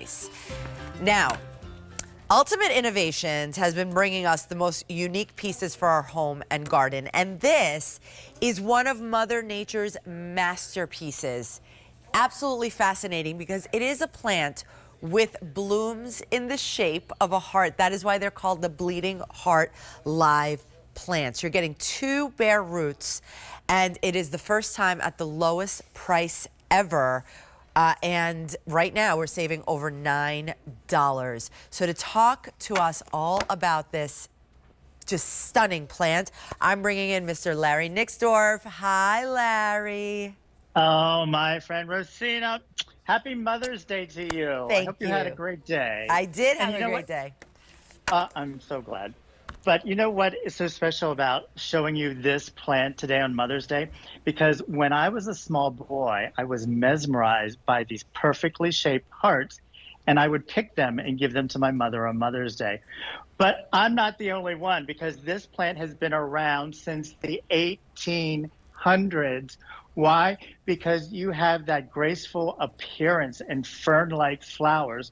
piece. Now, Ultimate Innovations has been bringing us the most unique pieces for our home and garden, and this is one of Mother Nature's masterpieces. Absolutely fascinating because it is a plant with blooms in the shape of a heart. That is why they're called the bleeding heart live plants. You're getting 2 bare roots, and it is the first time at the lowest price ever. And right now we're saving over $9. So to talk to us all about this just stunning plant, I'm bringing in Mr. Larry Nixdorf. Hi, Larry. Oh, my friend Rosina, happy Mother's Day to you. I hope you had a great day. I did have And a great day. I'm so glad. But you know what is so special about showing you this plant today on Mother's Day? Because when I was a small boy, I was mesmerized by these perfectly shaped hearts, and I would pick them and give them to my mother on Mother's Day. But I'm not the only one, because this plant has been around since the 1800s. Why? Because you have that graceful appearance and fern-like flowers.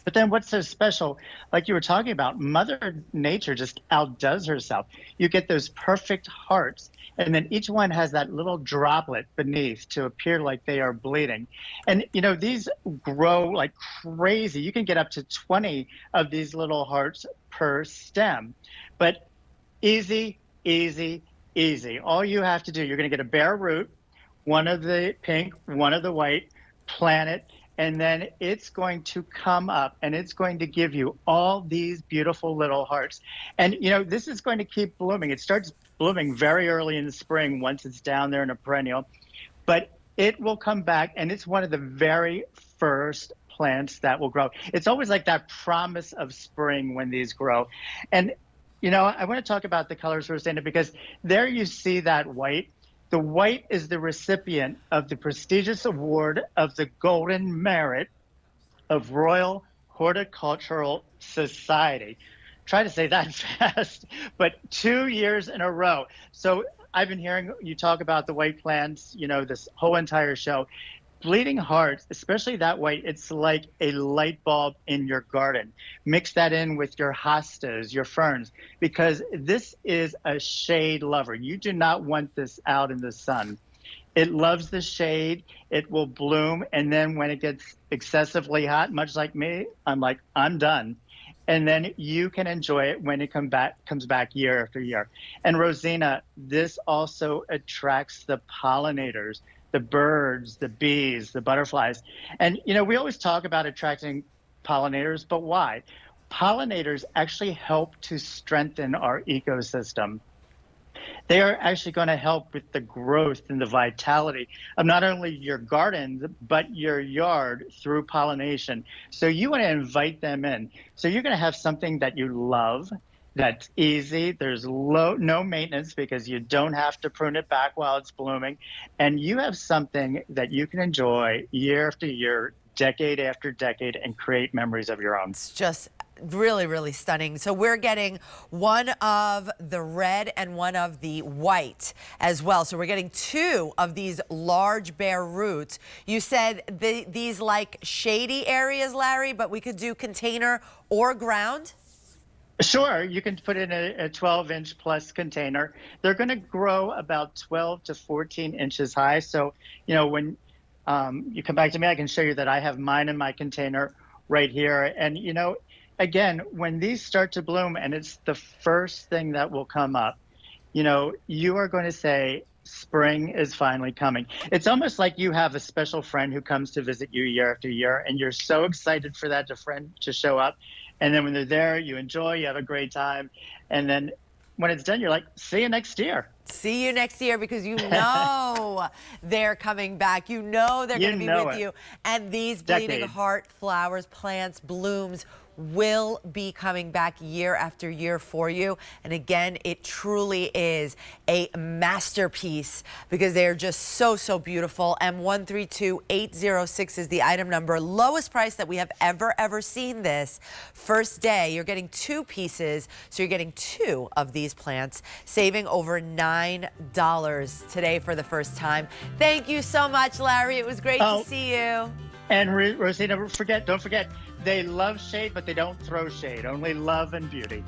But then what's so special, like you were talking about, Mother Nature just outdoes herself. You get those perfect hearts, and then each one has that little droplet beneath to appear like they are bleeding. And, you know, these grow like crazy. You can get up to 20 of these little hearts per stem. But easy, easy, easy. All you have to do, you're going to get a bare root, one of the pink, one of the white, plant it, and then it's going to come up and it's going to give you all these beautiful little hearts. And, you know, this is going to keep blooming. It starts blooming very early in the spring once it's down there in a perennial, but it will come back, and it's one of the very first plants that will grow. It's always like that promise of spring when these grow. And, you know, I want to talk about the colors for a second, because there you see that white. The white is the recipient of the prestigious award of the Golden Merit of Royal Horticultural Society. Try to say that fast, but 2 years in a row. So I've been hearing you talk about the white plants, you know, this whole entire show. Bleeding hearts, especially that white, it's like a light bulb in your garden. Mix that in with your hostas, your ferns, because this is a shade lover. You do not want this out in the sun. It loves the shade, it will bloom, and then when it gets excessively hot, much like me, I'm like, I'm done. And then you can enjoy it when it comes back year after year. And Rosina, this also attracts the pollinators, the birds, the bees, the butterflies. And, you know, we always talk about attracting pollinators, but why? Pollinators actually help to strengthen our ecosystem. They are actually going to help with the growth and the vitality of not only your garden, but your yard through pollination. So you want to invite them in. So you're going to have something that you love, that's easy. There's no maintenance, because you don't have to prune it back while it's blooming. And you have something that you can enjoy year after year, decade after decade, and create memories of your own. It's just really, really stunning. So we're getting one of the red and one of the white as well. So we're getting 2 of these large bare roots. You said these like shady areas, Larry, but we could do container or ground? Sure, you can put in a 12-inch plus container. They're going to grow about 12 to 14 inches high. So, you know, when you come back to me, I can show you that I have mine in my container right here. And, you know, again, when these start to bloom and it's the first thing that will come up, you know, you are going to say, spring is finally coming. It's almost like you have a special friend who comes to visit you year after year, and you're so excited for that friend to show up. And then when they're there, you enjoy, you have a great time. And then when it's done, you're like, see you next year. See you next year, because you know they're coming back. You know they're going to be with you. And these bleeding heart flowers, plants, blooms will be coming back year after year for you. And again, it truly is a masterpiece, because they're just so, so beautiful. M132806 is the item number. Lowest price that we have ever seen this. First day, you're getting 2 pieces. So you're getting 2 of these plants, saving over $9 today for the first time. Thank you so much, Larry. It was great to see you. And Rosina, don't forget, they love shade, but they don't throw shade. Only love and beauty.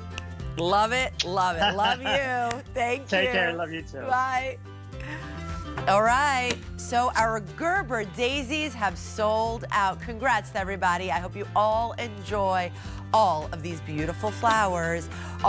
Love it, love it. Love you. Thank you. Take care. Love you too. Bye. All right, so our Gerber daisies have sold out. Congrats to everybody. I hope you all enjoy all of these beautiful flowers.